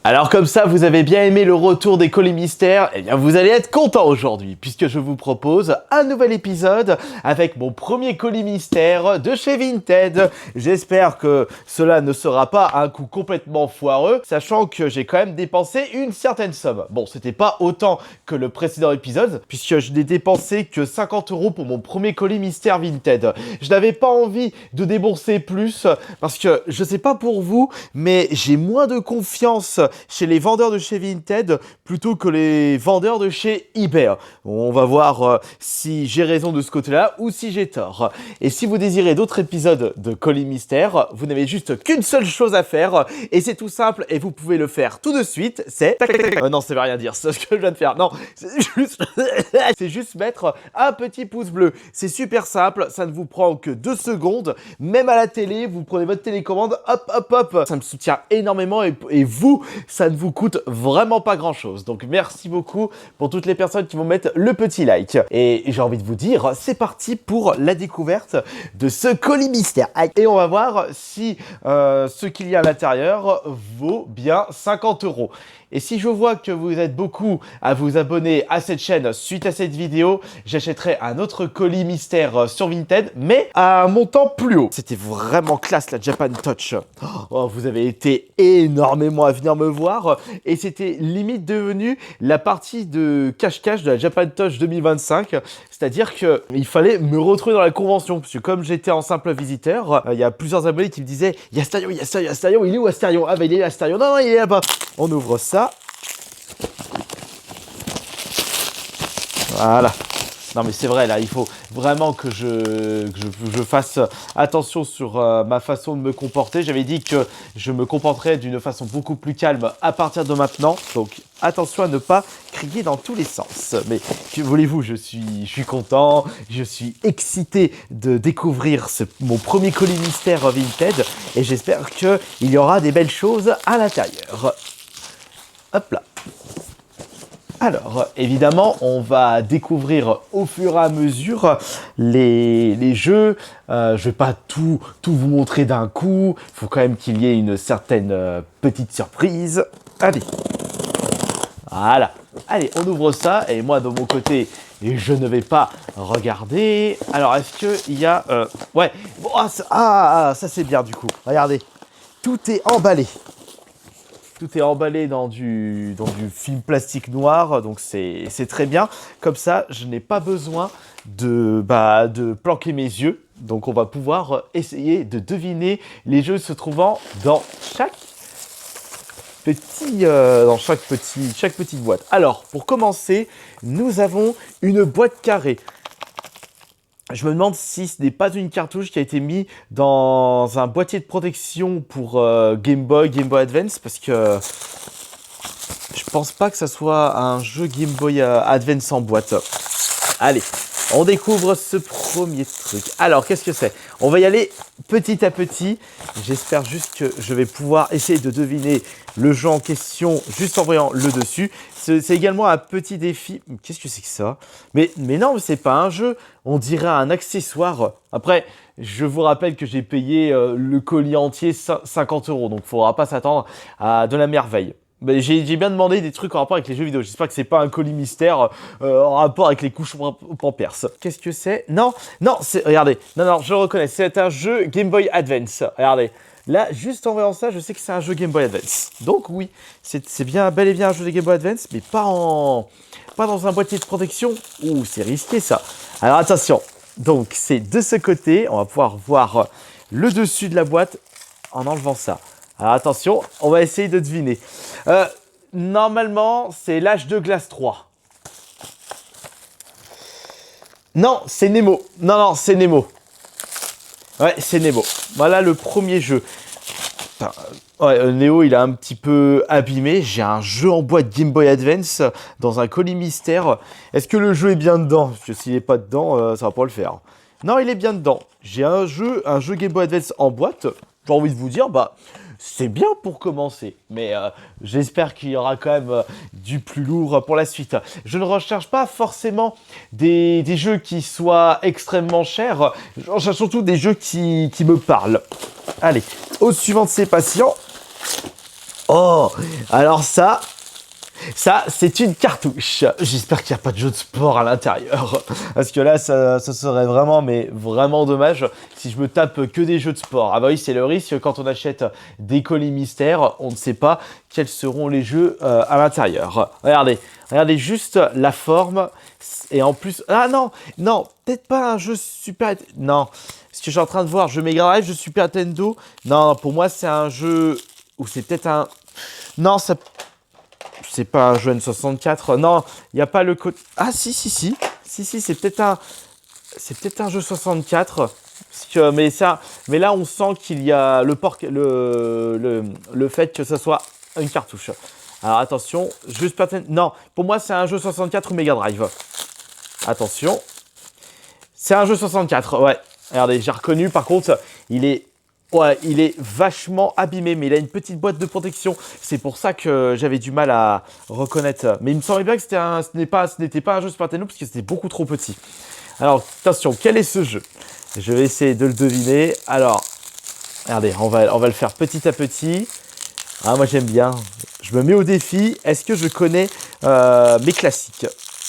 Alors comme ça, vous avez bien aimé le retour des colis mystères, eh bien vous allez être content aujourd'hui, puisque je vous propose un nouvel épisode avec mon premier colis mystère de chez Vinted. J'espère que cela ne sera pas un coup complètement foireux, sachant que j'ai quand même dépensé une certaine somme. Bon, c'était pas autant que le précédent épisode, puisque je n'ai dépensé que 50 € pour mon premier colis mystère Vinted. Je n'avais pas envie de débourser plus, parce que je sais pas pour vous, mais j'ai moins de confiance chez les vendeurs de chez Vinted plutôt que les vendeurs de chez eBay. On va voir si j'ai raison de ce côté-là ou si j'ai tort. Et si vous désirez d'autres épisodes de Colis Mystère, vous n'avez juste qu'une seule chose à faire et c'est tout simple et vous pouvez le faire tout de suite, c'est... non, ça veut rien dire, c'est ce que je viens de faire. Non, c'est juste mettre un petit pouce bleu. C'est super simple, ça ne vous prend que 2 secondes. Même à la télé, vous prenez votre télécommande, hop, hop, hop. Ça me soutient énormément et vous, ça ne vous coûte vraiment pas grand-chose. Donc merci beaucoup pour toutes les personnes qui vont mettre le petit like. Et j'ai envie de vous dire, c'est parti pour la découverte de ce colis mystère. Et on va voir si ce qu'il y a à l'intérieur vaut bien 50 €. Et si je vois que vous êtes beaucoup à vous abonner à cette chaîne suite à cette vidéo, j'achèterai un autre colis mystère sur Vinted, mais à un montant plus haut. C'était vraiment classe la Japan Touch. Oh, vous avez été énormément à venir me voir et c'était limite devenu la partie de cache-cache de la Japan Touch 2025. C'est-à-dire qu'il fallait me retrouver dans la convention, parce que comme j'étais en simple visiteur, il y a plusieurs abonnés qui me disaient « Il y a Astarion, il y a Astarion, Astarion, il est où Astarion? Ah bah il est là Astarion, non, non, il est là-bas !» On ouvre ça. Voilà. Non mais c'est vrai, là, il faut vraiment que je fasse attention sur ma façon de me comporter. J'avais dit que je me comporterais d'une façon beaucoup plus calme à partir de maintenant. Donc attention à ne pas crier dans tous les sens. Mais que voulez-vous, je suis content, je suis excité de découvrir mon premier colis mystère Vinted. Et j'espère qu'il y aura des belles choses à l'intérieur. Hop là. Alors, évidemment, on va découvrir au fur et à mesure les jeux. Je vais pas tout vous montrer d'un coup. Il faut quand même qu'il y ait une certaine petite surprise. Allez. Voilà. Allez, on ouvre ça. Et moi, de mon côté, je ne vais pas regarder. Alors, est-ce qu'il y a... ouais. Bon, ça c'est bien du coup. Regardez. Tout est emballé. Tout est emballé dans du film plastique noir, donc c'est très bien. Comme ça, je n'ai pas besoin de planquer mes yeux. Donc on va pouvoir essayer de deviner les jeux se trouvant dans chaque petite boîte. Alors, pour commencer, nous avons une boîte carrée. Je me demande si ce n'est pas une cartouche qui a été mise dans un boîtier de protection pour Game Boy Advance, parce que je pense pas que ça soit un jeu Game Boy Advance en boîte. Allez, on découvre ce premier truc. Alors, qu'est-ce que c'est? On va y aller petit à petit. J'espère juste que je vais pouvoir essayer de deviner le jeu en question juste en voyant le dessus. C'est également un petit défi. Qu'est-ce que c'est que ça? Mais non, c'est pas un jeu. On dirait un accessoire. Après, je vous rappelle que j'ai payé le colis entier 50 €. Donc, il ne faudra pas s'attendre à de la merveille. J'ai bien demandé des trucs en rapport avec les jeux vidéo. J'espère que c'est pas un colis mystère en rapport avec les couches Pampers. Qu'est-ce que c'est? Non, regardez. Non, je le reconnais. C'est un jeu Game Boy Advance. Regardez. Là, juste en voyant ça, je sais que c'est un jeu Game Boy Advance. Donc oui, c'est bien, bel et bien un jeu de Game Boy Advance, mais pas dans un boîtier de protection. Ouh, c'est risqué ça. Alors attention. Donc c'est de ce côté. On va pouvoir voir le dessus de la boîte en enlevant ça. Alors attention, on va essayer de deviner. Normalement, c'est l'âge de glace 3. Non, c'est Nemo. Non, c'est Nemo. Ouais, c'est Nemo. Voilà le premier jeu. Enfin, ouais, Néo, il a un petit peu abîmé. J'ai un jeu en boîte Game Boy Advance dans un colis mystère. Est-ce que le jeu est bien dedans? Parce que s'il n'est pas dedans, ça va pas le faire. Non, il est bien dedans. J'ai un jeu Game Boy Advance en boîte. J'ai envie de vous dire, c'est bien pour commencer, mais j'espère qu'il y aura quand même du plus lourd pour la suite. Je ne recherche pas forcément des jeux qui soient extrêmement chers, je recherche surtout des jeux qui me parlent. Allez, au suivant de ces patients. Oh, alors ça, c'est une cartouche. J'espère qu'il n'y a pas de jeu de sport à l'intérieur. Parce que là, ça serait vraiment, mais vraiment dommage si je me tape que des jeux de sport. Ah bah oui, c'est le risque quand on achète des colis mystères. On ne sait pas quels seront les jeux à l'intérieur. Regardez juste la forme. Et en plus... Ah non, peut-être pas un jeu Super... Non, ce que je suis en train de voir, jeu Mega Drive, jeu Super Nintendo. Non, pour moi, c'est un jeu... Ou c'est peut-être un... Non, ça... C'est pas un jeu N64. Non, il n'y a pas le code. Ah si, c'est peut-être un. C'est peut-être un jeu 64. Mais là, on sent qu'il y a le fait que ce soit une cartouche. Alors attention, juste peut-être. Non, pour moi, c'est un jeu 64 ou Mega Drive. Attention. C'est un jeu 64, ouais. Regardez, j'ai reconnu. Par contre, il est vachement abîmé, mais il a une petite boîte de protection. C'est pour ça que j'avais du mal à reconnaître. Mais il me semblait bien que ce n'était pas un jeu Super Nintendo parce que c'était beaucoup trop petit. Alors, attention, quel est ce jeu? Je vais essayer de le deviner. Alors, regardez, on va le faire petit à petit. Ah, moi, j'aime bien. Je me mets au défi. Est-ce que je connais mes classiques?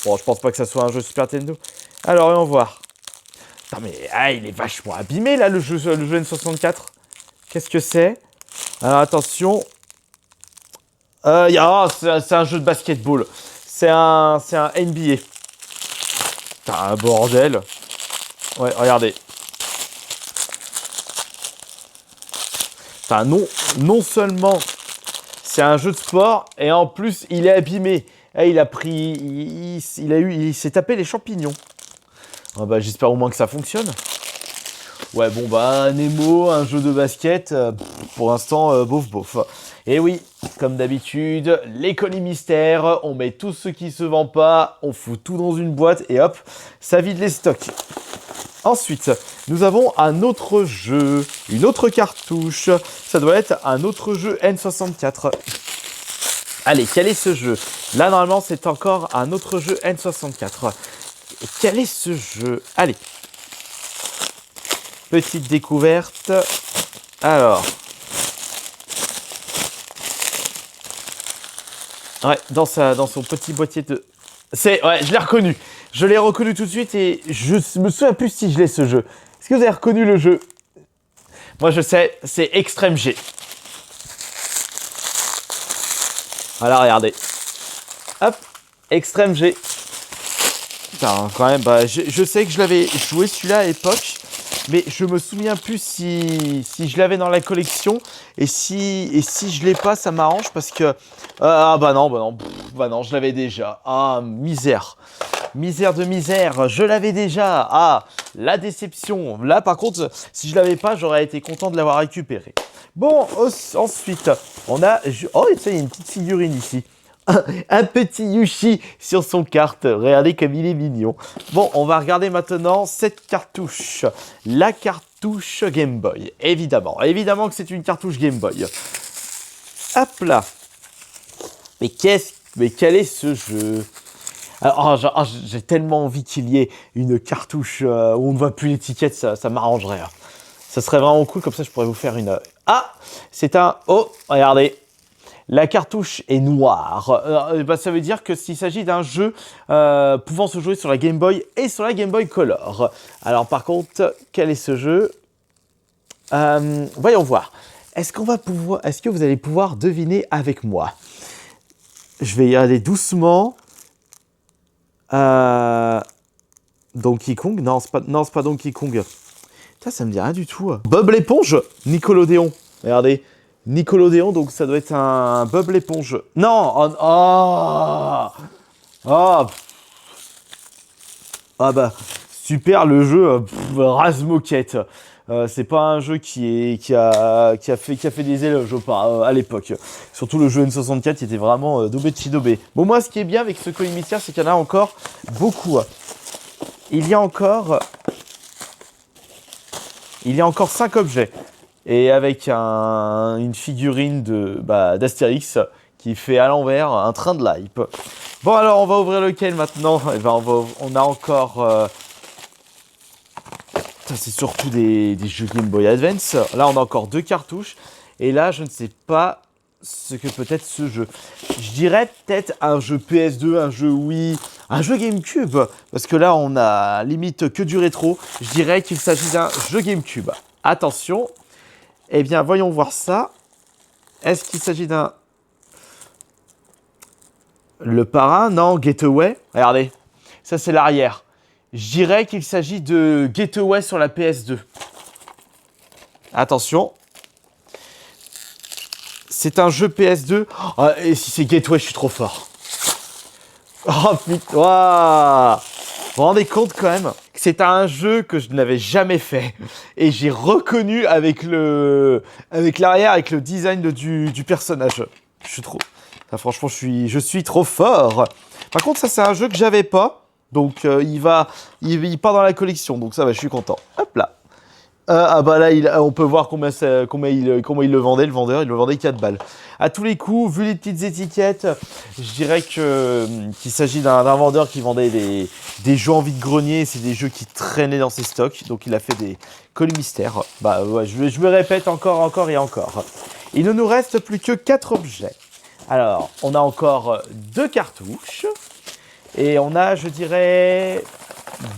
Bon, je pense pas que ça soit un jeu Super Nintendo. Alors, voyons voir. Non mais il est vachement abîmé là le jeu N64. Qu'est-ce que c'est? Alors attention. C'est un jeu de basketball. C'est un NBA. Putain, un bordel. Ouais, regardez. Putain, non seulement c'est un jeu de sport et en plus il est abîmé. Il s'est tapé les champignons. Ah bah, j'espère au moins que ça fonctionne. Ouais, bon bah, Nemo, un jeu de basket, pour l'instant, bof. Et oui, comme d'habitude, les colis mystères, on met tout ce qui se vend pas, on fout tout dans une boîte et hop, ça vide les stocks. Ensuite, nous avons un autre jeu, une autre cartouche. Ça doit être un autre jeu N64. Allez, quel est ce jeu? Là, normalement, c'est encore un autre jeu N64. Et quel est ce jeu? Allez. Petite découverte. Alors. Ouais, dans son petit boîtier de... Ouais, je l'ai reconnu. Je l'ai reconnu tout de suite et je me souviens plus si je l'ai ce jeu. Est-ce que vous avez reconnu le jeu? Moi, je sais, c'est Extreme G. Voilà, regardez. Hop, Extreme G. Putain, quand même, bah, je sais que je l'avais joué celui-là à l'époque, mais je me souviens plus si je l'avais dans la collection et si je l'ai pas, ça m'arrange parce que bah non, je l'avais déjà. Ah, misère de misère, je l'avais déjà. Ah, la déception. Là, par contre, si je l'avais pas, j'aurais été content de l'avoir récupéré. Bon, ensuite, on a... Oh, il y a une petite figurine ici. Un petit Yoshi sur son carte. Regardez comme il est mignon. Bon, on va regarder maintenant cette cartouche. La cartouche Game Boy. Évidemment que c'est une cartouche Game Boy. Hop là. Mais quel est ce jeu? Alors, j'ai tellement envie qu'il y ait une cartouche où on ne voit plus l'étiquette, ça m'arrangerait. Ça serait vraiment cool, comme ça je pourrais vous faire une... Ah, c'est un... Oh, regardez. La cartouche est noire. Ça veut dire que s'il s'agit d'un jeu pouvant se jouer sur la Game Boy et sur la Game Boy Color. Alors par contre, quel est ce jeu? Voyons voir. Est-ce que vous allez pouvoir deviner avec moi? Je vais y aller doucement. Donkey Kong? Non, c'est pas Donkey Kong. Putain, ça me dit rien du tout. Bob l'éponge? Nickelodeon. Regardez. Nickelodeon, donc ça doit être un Bob l'éponge. Non! Ah bah, super le jeu, rase-moquette. C'est pas un jeu qui a fait des éloges à l'époque. Surtout le jeu N64 qui était vraiment daubé de chez daubé. Bon, moi, ce qui est bien avec ce colis mystère, c'est qu'il y en a encore beaucoup. Il y a encore 5 objets. Et avec une figurine d'Astérix qui fait à l'envers un train de l'hype. Bon, alors, on va ouvrir lequel maintenant? Eh ben, on a encore... c'est surtout des jeux Game Boy Advance. Là, on a encore 2 cartouches. Et là, je ne sais pas ce que peut être ce jeu. Je dirais peut-être un jeu PS2, un jeu Wii, un jeu GameCube. Parce que là, on a limite que du rétro. Je dirais qu'il s'agit d'un jeu GameCube. Attention. Eh bien, voyons voir ça. Est-ce qu'il s'agit d'un... Le parrain? Non, Getaway. Regardez. Ça, c'est l'arrière. Je dirais qu'il s'agit de Getaway sur la PS2. Attention. C'est un jeu PS2. Oh, et si c'est Gateway, je suis trop fort. Oh putain. Wow. Vous vous rendez compte quand même que c'est un jeu que je n'avais jamais fait. Et j'ai reconnu avec l'arrière, avec le design du personnage. Je suis trop... Enfin, franchement, je suis trop fort. Par contre, ça, c'est un jeu que j'avais pas. Donc, il part dans la collection. Donc, ça va, je suis content. Hop là. Ah bah là, on peut voir comment il le vendait, le vendeur. Il le vendait 4 balles. À tous les coups, vu les petites étiquettes, je dirais qu'il s'agit d'un vendeur qui vendait des jeux en vide-grenier. C'est des jeux qui traînaient dans ses stocks. Donc, il a fait des colis mystères. Bah ouais, je me répète encore et encore. Il ne nous reste plus que 4 objets. Alors, on a encore 2 cartouches. Et on a, je dirais,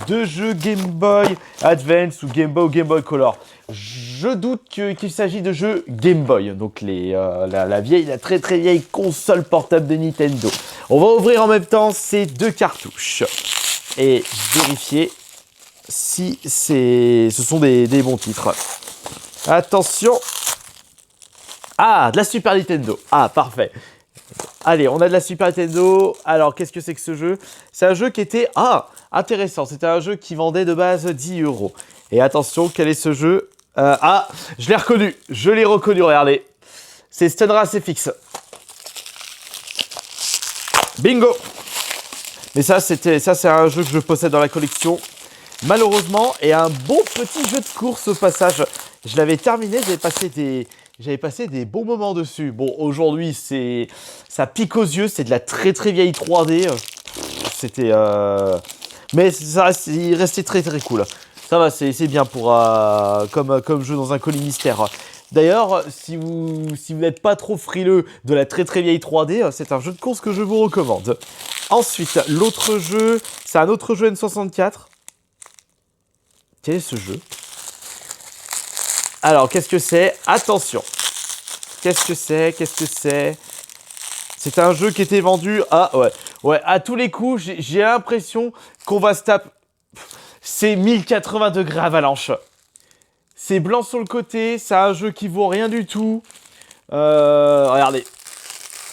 2 jeux Game Boy Advance ou Game Boy Color. Je doute qu'il s'agit de jeux Game Boy, donc la très très vieille console portable de Nintendo. On va ouvrir en même temps ces 2 cartouches et vérifier si ce sont des bons titres. Attention. Ah, de la Super Nintendo. Ah, parfait. Allez, on a de la Super Nintendo. Alors, qu'est-ce que c'est que ce jeu? C'est un jeu qui était... Ah, intéressant. C'était un jeu qui vendait de base 10 €. Et attention, quel est ce jeu? Je l'ai reconnu. Je l'ai reconnu, regardez. C'est Stunras FX. Bingo! Mais ça, c'est un jeu que je possède dans la collection. Malheureusement, et un bon petit jeu de course au passage. Je l'avais terminé, j'avais passé des bons moments dessus. Bon, aujourd'hui, ça pique aux yeux, c'est de la très très vieille 3D. C'était... Mais il restait très très cool. Ça va, c'est bien pour comme jeu dans un colis mystère. D'ailleurs, si vous n'êtes pas trop frileux de la très très vieille 3D, c'est un jeu de course que je vous recommande. Ensuite, l'autre jeu, c'est un autre jeu N64. Quel est ce jeu? Alors, qu'est-ce que c'est? Attention. Qu'est-ce que c'est? C'est un jeu qui était vendu à... Ouais, à tous les coups, j'ai l'impression qu'on va se taper... C'est 1080 degrés avalanche. C'est blanc sur le côté, c'est un jeu qui vaut rien du tout. Regardez.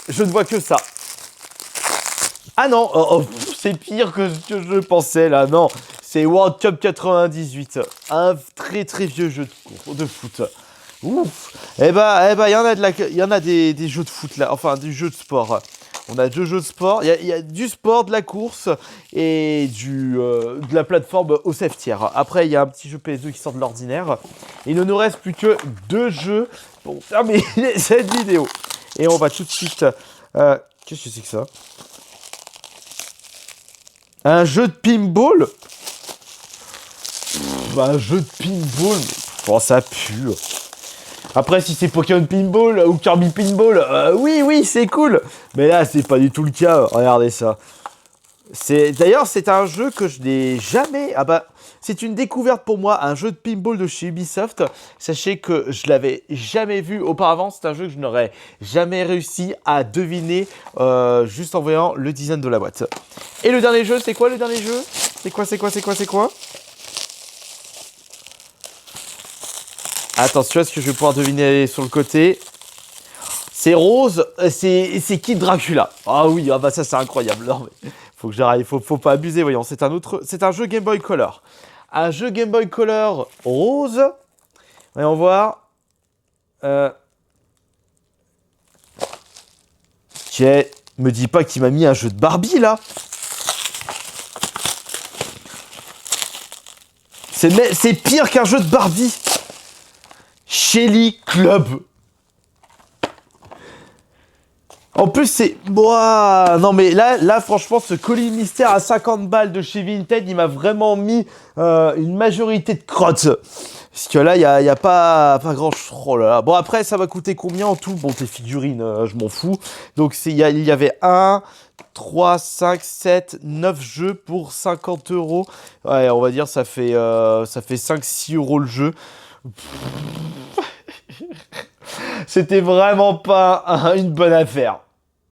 Je ne vois que ça. Ah non, c'est pire que ce que je pensais là, non. C'est World Cup 98, un très très vieux jeu de foot. Ouf. Eh ben, il y en a des jeux de foot là, enfin des jeux de sport. On a 2 jeux de sport, il y a du sport, de la course et de la plateforme au safety. Après, il y a un petit jeu PS2 qui sort de l'ordinaire. Il ne nous reste plus que 2 jeux pour terminer cette vidéo. Et on va tout de suite... qu'est-ce que c'est que ça? Un jeu de pinball? Un jeu de pinball? Oh, ça pue. Après, si c'est Pokémon Pinball ou Kirby Pinball, oui, c'est cool. Mais là, c'est pas du tout le cas. Regardez ça. D'ailleurs, c'est un jeu que je n'ai jamais... Ah bah, c'est une découverte pour moi, un jeu de pinball de chez Ubisoft. Sachez que je l'avais jamais vu auparavant. C'est un jeu que je n'aurais jamais réussi à deviner juste en voyant le design de la boîte. Et le dernier jeu, c'est quoi le dernier jeu? C'est quoi? Attention, est-ce que je vais pouvoir deviner sur le côté? C'est rose, c'est Kid Dracula. Ah oui, ah bah ça c'est incroyable. Non, mais faut que j'arrive, faut pas abuser, voyons. C'est un jeu Game Boy Color. Un jeu Game Boy Color rose. Voyons voir. Tiens, me dis pas qu'il m'a mis un jeu de Barbie là. C'est pire qu'un jeu de Barbie. Shelly Club. Oh En plus, c'est... Ouah, non, mais là, franchement, ce colis mystère à 50 balles de chez Vinted, il m'a vraiment mis une majorité de crottes. Parce que là, il y a pas grand chose. Oh là là. Bon, après, ça va coûter combien en tout? Bon, tes figurines, je m'en fous. Donc, il y avait 1, 3, 5, 7, 9 jeux pour 50 euros. Ouais, on va dire, ça fait 5-6 euros le jeu. C'était vraiment pas une bonne affaire.